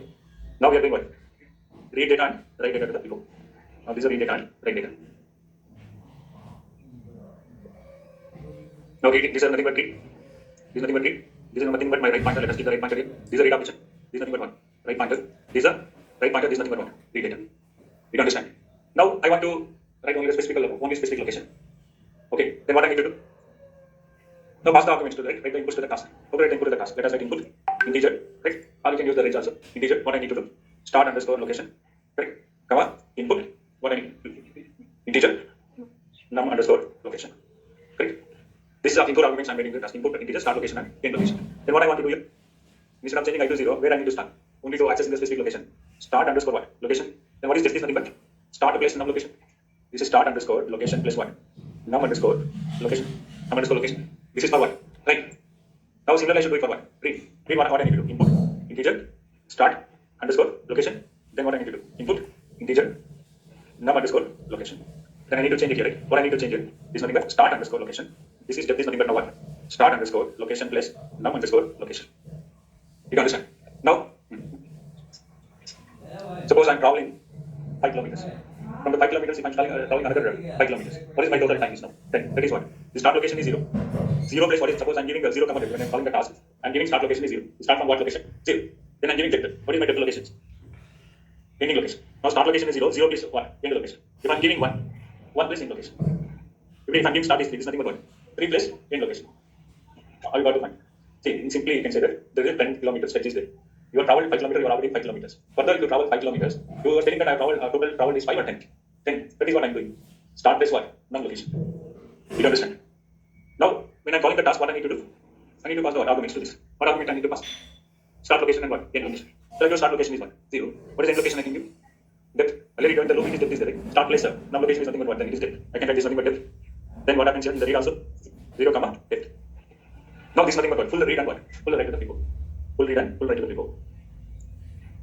Now we are doing what? Read data and write data to the people. Now this is the read data and write data. Now read, this is nothing but read. This is nothing but read. This is nothing but my right pointer. Let us keep the right pointer here. This is a read operation. This is nothing but 1. Right pointer. This is a right pointer. This is nothing but 1. Read data. You understand? Now I want to write only specific location. Okay. Then what I need to do? Now pass the arguments to the right. Write the inputs to the task. Okay, write the input to the task. Let us write input integer. Right? Or you can use the range also. Integer. What I need to do? Start underscore location. Right? Comma input. What I need to do? Integer. Num underscore location. Correct? This is the input arguments I'm writing to the task. Input integer, start location and end location. Then what I want to do here? Instead of changing I to 0, where I need to start? Only to access in the specific location. Start underscore what? Location. Then what is this? This is nothing but start place num location. This is start underscore location plus what? Num underscore location. Num underscore location. This is for what? Right. Now similarly I should do it for what? Read. Read what I need to do. Input integer, start underscore location. Then what I need to do? Input integer, num underscore location. Then I need to change it here, right? What I need to change here is nothing but start underscore location. This is depth is nothing but now what? Start underscore location plus num underscore location. You understand? Now, suppose I'm traveling 5 kilometers. From the 5 kilometers, if I'm traveling another 5 kilometers, what is my total time is now? 10. That is what? The start location is 0. 0 place what is? Suppose I'm giving a 0 command when I'm calling the task. I'm giving start location is 0. Start from what location? 0. Then I'm giving depth. What is my depth locations? Ending location. Now start location is 0. 0 place what? End location. If I'm giving 1 place end location. If I'm giving start is 3, this is nothing but what? 3 place end location. How you got to find? See, simply you can say that there is a 10 kilometers stretch is there. You have traveled 5 kilometers, you are already 5 kilometers. Further, if you travel 5 kilometers, you are telling that I have traveled, total travel is 5 or 10. 10. That is what I am doing. Start place what? Num location. You understand? Now, when I am calling the task, what I need to do? I need to pass the arguments to this. What argument I need to pass? Start location and what? End location. So your start location is what? 0. What is end location I can give? Depth. Already given the loop, it is depth is there. Right? Start place, num location is nothing but what? Then it is depth. I can write this nothing but depth. Then what happens here in the read also? 0, comma, depth. Now this is nothing but what? Full read and what? Full write to the people. Full read and full write to the people.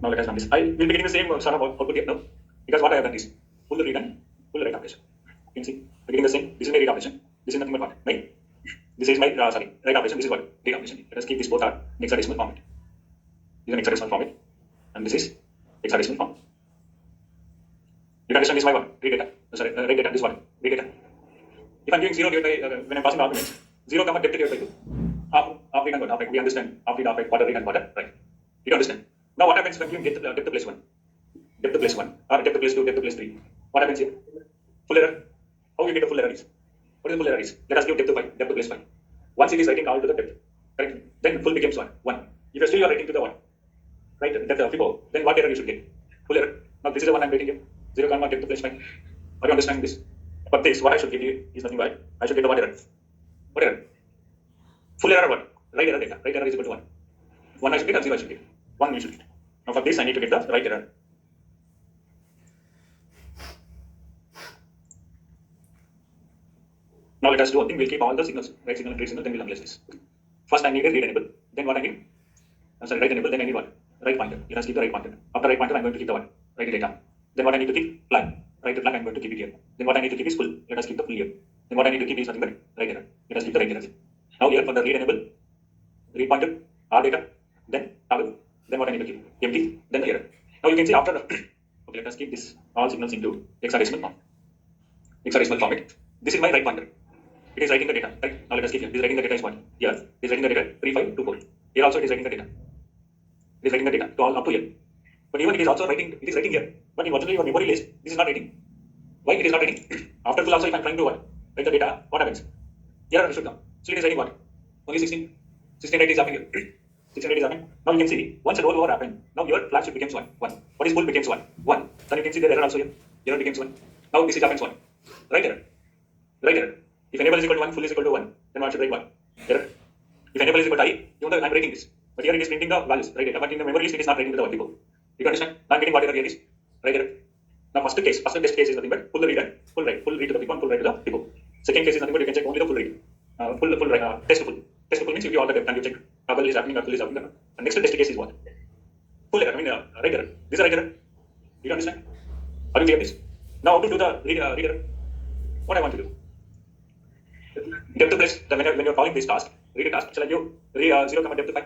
Now let us run this. I will be getting the same sort of output here now. Because what I have done is full read and full write operation. You can see, we're getting the same. This is my read operation. This is nothing but what? Right? This is my write operation. This is what? Read operation. Let us keep this both are in hexadecimal format. This is an hexadecimal format. And this is hexadecimal form. You can understand this is my what? Read data. Sorry, write data. This is what? Read data. If I'm giving 0 divided by, when I'm passing the arguments, 0 comma depth divided by 2. Half read and what? Half right. We understand half read, half right, quarter read and quarter right. You understand? Now what happens when you get depth plus 1? Depth plus 1 or depth plus 2, depth plus 3. What happens here? Full error. How you get a full error is? What is the full error is? Let us give depth 5, depth plus 5. Once it is writing all to the depth, correct? Then full becomes 1. If you still are writing to the 1, right? Depth of people, then what error you should get? Full error. Now this is the one I'm writing here. 0 comma depth plus 5. Are you understanding this? But this, what I should get here is nothing but I should get the what error? What error? Full error what? Right error data. Right error is equal to 1. 1 I should get or 0 I should get? 1 you should get. Now for this I need to get the right error. Now let us do one thing. We'll keep all the signals, right signal and read signal, then we'll analyze this. First I need a read enable. Then what I need? Right enable, then I need what? Right pointer. Let us keep the right pointer. After right pointer I'm going to keep the what? Right data. Then what I need to keep? Blank. Right, the blank I'm going to keep it here. Then what I need to keep is full. Let us keep the full here. Then what I need to keep is nothing but right error. Let us keep the right error. Now here for the read enable, read pointer, R data, then toggle, then what I need to keep? Empty, then the error. Now you can see after the okay, let us keep this all signals into hexadecimal form. Hexadecimal format. This is my right pointer. It is writing the data, right? Now let us keep here. This is writing the data is what? Here. It is writing the data 3524. Here also it is writing the data. It is writing the data to all up to here. But even it is also writing, it is writing here. But in virtually your memory list, this is not writing. Why it is not writing? After full also if I am trying to what? Write the data, what happens? Here it should come. So it is writing what? Only 16 is happening here. 16 is happening. Now you can see, once a rollover happened, now your flag should becomes 1. What is full becomes 1. 1. Then you can see the error also here. Error becomes 1. Now this is happens 1. Right error. Right error. If enable is equal to 1, full is equal to 1, then what should write 1? Error. If enable is equal to I, even though I am writing this. But here it is printing the values, right data. But in the memory list it is not writing the value. You understand? Now I am getting what error here is. Right error. Now first test case is nothing but full read and full write. Full read to the people, full write to the people. Second case is nothing but you can check only the full read. Full write, test to full. Test to full means you give all the depth and you check toggle is happening or full is happening. And next test case is what? Full error, I mean right error. This is right error. Do you understand? Are you clear this? Now how to do the read error? What I want to do? Depth plus, when you're calling this task, read a task, shall I give 0, depth 5?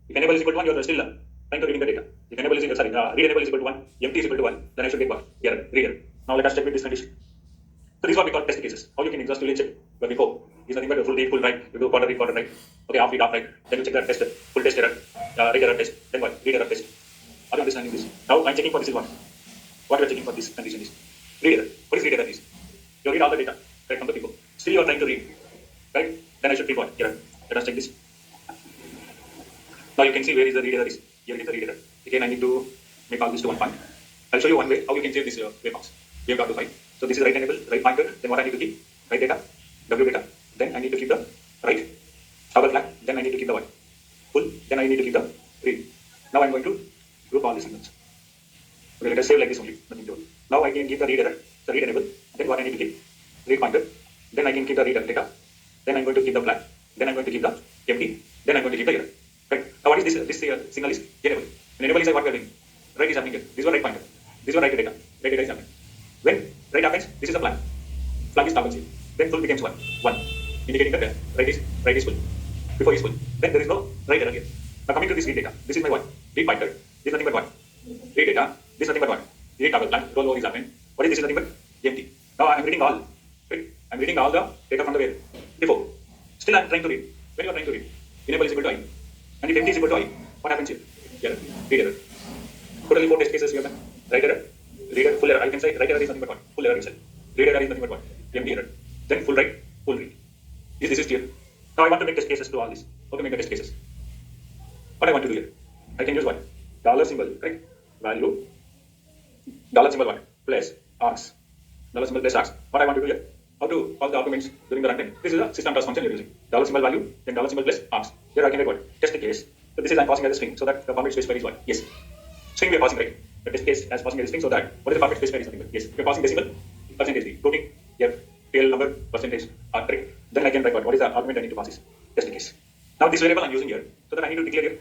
If enable is equal to 1, you are still trying to reading the data. If enable is equal, read enable is equal to 1, empty is equal to 1, then I should get what? Error, read error. Now let us check with this condition. So this is what we call test cases. How you can exhaustively check. But before, is nothing but a full read, full write, you do quarter read, write. Okay, half read, half write. Then you check the test, full test error, read error test, then what? Read error test. Are you understanding this? Now I'm checking for this is what? What you are checking for this condition is? Read error. What is read error is? You read all the data, right, from the people. Still you are trying to read. Right? Then I should keep what? Error. Let us check this. Now you can see where is the read error is. Here is the read error. Again, I need to make all this to one point. I'll show you one way how you can save this waveforms. We have got to find. So this is right enable, right pointer. Then what I need to keep? Right data, W data. Then I need to keep the right toggle flag. Then I need to keep the what? Full. Then I need to keep the read. Now I'm going to group all these signals. Okay, let us save like this only. Nothing to do. Now I can keep the read error, the read enable. Then what I need to keep? Read pointer. Then I can keep the read data. Then I'm going to keep the flag. Then I'm going to keep the empty. Then I'm going to keep the error. Right. Now what is this? This signal is enable. And enable is what we are doing. Right is happening here. This is right pointer. This is right data. Right data is happening. When right happens, this is the flag. Flag is toggles here. Then full becomes 1. 1. Indicating that right is full. Before is full. Then there is no right error here. Now coming to this read data. This is my what? Read pointer. This is nothing but what? Read data. This is nothing but what? Read toggle flag. Roll over is happening. What is this? Is nothing but empty. Now I am reading all. Right? I am reading all the data from the where? Before. Still I am trying to read. When you are trying to read, enable is equal to I. And if empty is equal to I, what happens here? Error. Read error. Totally 4 test cases we have done. Right error, read error, full error. I can say right error is nothing but what? Full error itself. Read error is nothing but what? Empty error. Then full right, full read. This is clear. Now I want to make test cases to all this. How to make the test cases? What I want to do here? I can use what? Dollar symbol, right? Value. Dollar symbol what? Plus args. Dollar symbol plus args. What I want to do here? How to call the arguments during the runtime. This is a system task function you're using. Dollar symbol value, then dollar symbol plus args. Here I can write what? Test case. So this is I'm passing as a string, so that the format specifier is what? Yes. String we are passing, right? The test case as passing as a string, so that what is the format specifier is nothing but yes. We are passing decimal, percentage, floating, here, tail number, percentage, correct. Then I can write what is the argument I need to pass is test case. Now this variable I'm using here, so that I need to declare here.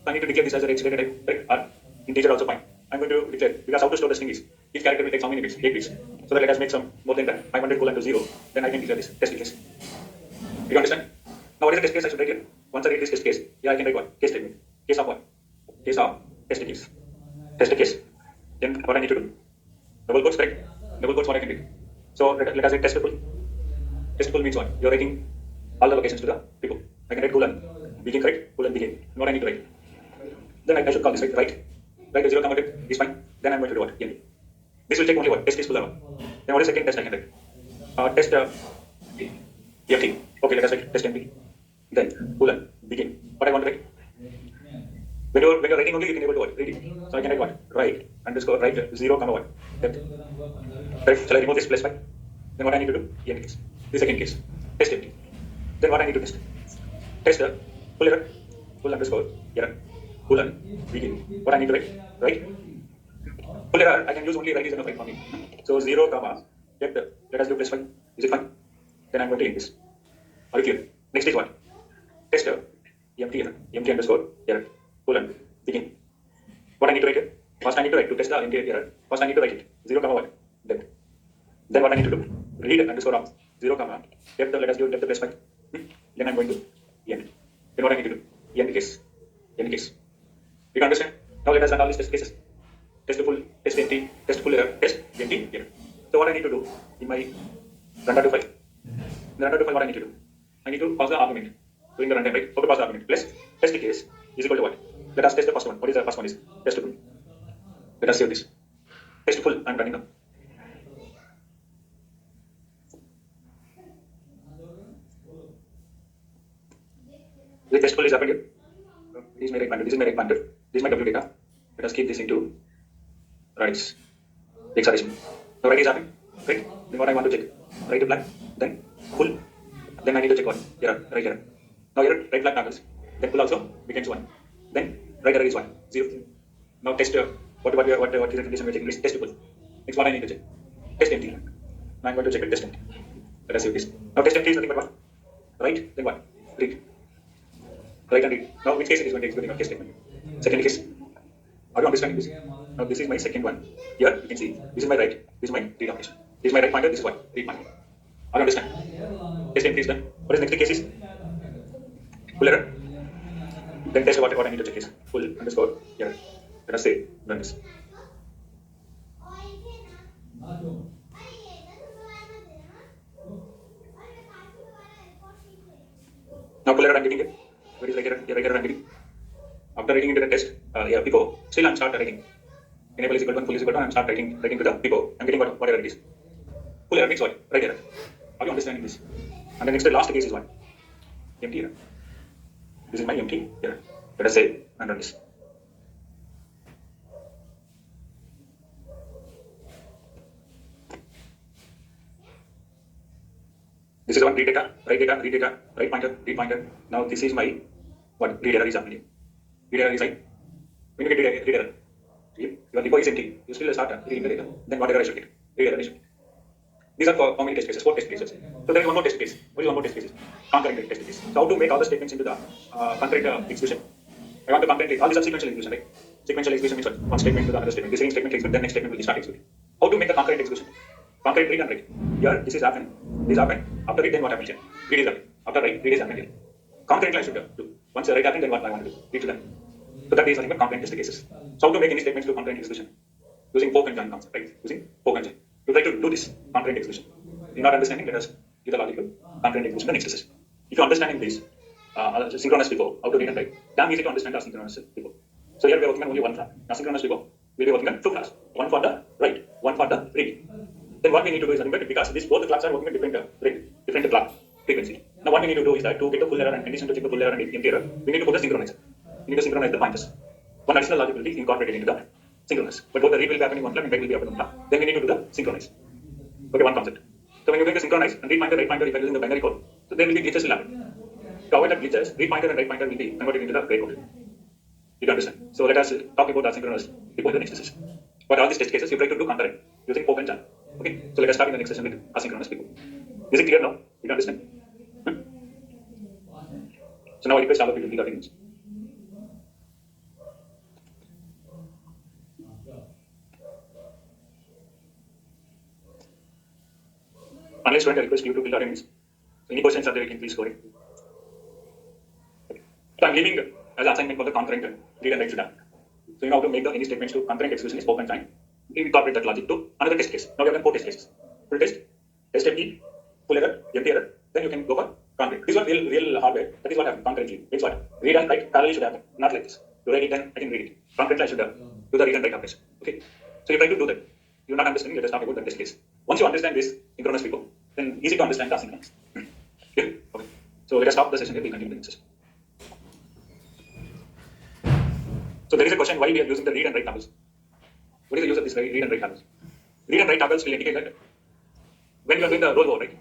So I need to declare this as a range data type, right? Or integer also fine. I'm going to declare because how to store the string is each character will take how many bits? 8 bits. So that let us make some more than that. 500 colon to 0. Then I can declare this test case. Do you understand? Now what is the test case I should write here? Once I read this test case, here I can write what? Case statement. Case of what? Case of test case. Test case. Then what I need to do? Double quotes, correct? Double quotes what I can do. So let us say testable. Testable means what? You are writing all the locations to the people. I can write colon, begin, correct? Colon, begin. And what I need to write? Then I should call this right. Write the 0 comma is fine. Then I'm going to do what? Empty. This will take only what? Test case full one. Then what is second test I can write? Test empty. Okay, let us write test empty. Then colon, begin. What I want to write? When you're writing only, you can able to what? Read it. So I can write what? Write underscore write 0 comma what? Depth. Right? Shall I remove this plus 5? Then what I need to do? Empty case. The second case. Test empty. Then what I need to test? Test full error, full underscore error, colon, begin. What I need to write? Right? Full error, I can use only write is enough right for me. So 0 comma depth. Let us do plus 5. Is it fine? Then I'm going to end this. Are you clear? Next is what? Test empty error, empty underscore error, colon, begin. What I need to write here? First I need to write to test the empty error. First I need to write it 0 comma what depth. Then what I need to do, read underscore of 0 comma depth. Let us give depth plus 5. Then I'm going to end. Then what I need to do, end case. You can understand? Now let us run all these test cases. Test full, test empty, test full error, test empty error. So what I need to do in my run.do file. In the run.do file, what I need to do, I need to pass the argument during the runtime, right? Okay, pass the argument plus test case is equal to what? Let us test the first one. What is the first one? Is test full. Let us save this. Test full. I'm running now. The test full is happened here. This is my right pointer. This is my right pointer. This is my W data. Let us keep this into rights. Hexadecimal. So right is happening. Right. Then what I want to check. Right to black. Then full. Then I need to check what? Error. Right error. Now error. Right flag toggles. Then full also becomes 1. Then right error is 1. 0. Now test. What is the condition we're checking? Test full. Next what I need to check. Test empty. Now I'm going to check it. Test empty. Let us save this. Now test empty is nothing but what? Right. Then what? Read. Right and read. Now which case it is going to execute our test statement? Second case. Are you understanding this? Now this is my second one. Here you can see this is my right. This is my read operation. This is my right pointer. This is what? Read pointer. Are you understand? Test empty is done. What is next case is? Full error. Then test what I need to check is full underscore error. Let us say run this. Now full error I'm getting it. Where is like error I'm getting? After writing into the test, Pico, still I'm start writing. Enable is equal to 1, full is equal to 1, I'm start writing to the Pico. I'm getting what error it is. Full error means what? Right error. Are you understanding this? And the next, the last case is what? Empty error. This is my empty error. Let us save and run this. This is one read data, right pointer, read pointer. Now this is my what read error is happening. Read error is like when you get read error, your depot is empty. You still start reading the data. Then what error I should get? Read error I should get. These are for how many test cases? 4 test cases. So there is one more test case. What is one more test case? Concurrent test case. So how to make all the statements into the concurrent execution? I want to concurrent all these are sequential execution, right? Sequential execution means what? One statement to the other statement. The same statement execute, then next statement will start executing. How to make the concurrent execution? Concurrent read and write. Here this is happened. This happened. After read, then what happens here? Read is happening. After write, read is happening here. Concurrently I should do. Once write happened, then what I want to do? Read to them. So that is nothing but concurrent test cases. So how to make any statements to concurrent execution? Using poke and join concept, right? Using poke and join. You try to do this concurrent execution. If not understanding, let us give the logical concurrent execution the next session. If you are understanding this, synchronous before, how to read and write, damn easy to understand asynchronous before. So here we are working on only one flag. Asynchronous before, we'll be working on 2 flags. One for the write, one for the read. Then what we need to do is nothing but because these both the clocks are working at different clock frequency. Now what we need to do is that to get the full error and condition to check the full error and empty error, we need to put the synchronizer. We need to synchronize the pointers. One additional logic will be incorporated into the synchronous. But both the read will be happening in one flag and write will be happening in one flag. Then we need to do the synchronize. Okay, one concept. So when you're doing the synchronize and read pointer, write pointer, if you're using the binary code, so there will be glitches will happen. To avoid that glitches, read pointer and write pointer will be converted into the gray code. You understand? So let us talk about asynchronous before the next session. But all these test cases you try to do concurrent using poke and join. Okay, so let us start in the next session with asynchronous before. Is it clear now? You understand? So now I request all of you to read the things. Unless student, I request you to fill the attendance. So any questions are there, you can please go ahead. Okay. So I'm leaving as an assignment for the concurrent read and write to that. So you know how to make the any statements to concurrent execution is poke and join. We incorporate that logic to another test case. Now we have done 4 test cases. Full test, test empty, full error, empty error. Then you can go for concurrent. This is what real hardware. That is what happens concurrently. It's what read and write parallelly should happen. Not like this. You write it and I can read it. Concurrently I should do the read and write operation. Okay. So you try to do that. You're not understanding. Let us talk about the test case. Once you understand this synchronous before, then easy to understand the asynchronous. Okay. Okay. So let us stop the session here. We continue the next session. So there is a question why we are using the read and write tables. What is the use of this read and write tables? Read and write tables will indicate that when you are doing the rollover, right?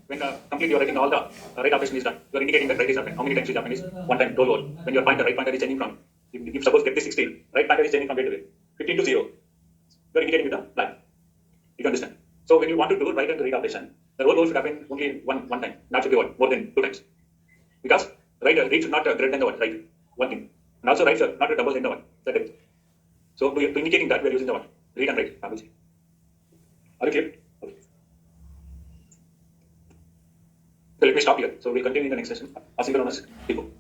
When complete you are writing all the write operation is done, you are indicating that write is happening. How many times is happening is one time rollover. When your pointer, right pointer is changing from, if suppose get this 16, right pointer is changing from 8 to 15 to 0, you are indicating with the line. You understand? So when you want to do write and read operation, the rollover should happen only one time, not should be what? More than 2 times. Because read should not greater than the what? Write. One thing. And also write should not double than the what? The depth. So to indicating that we are using the what? Read and write language. Are you clear? Okay. So let me stop here. So we'll continue in the next session. Asynchronous people.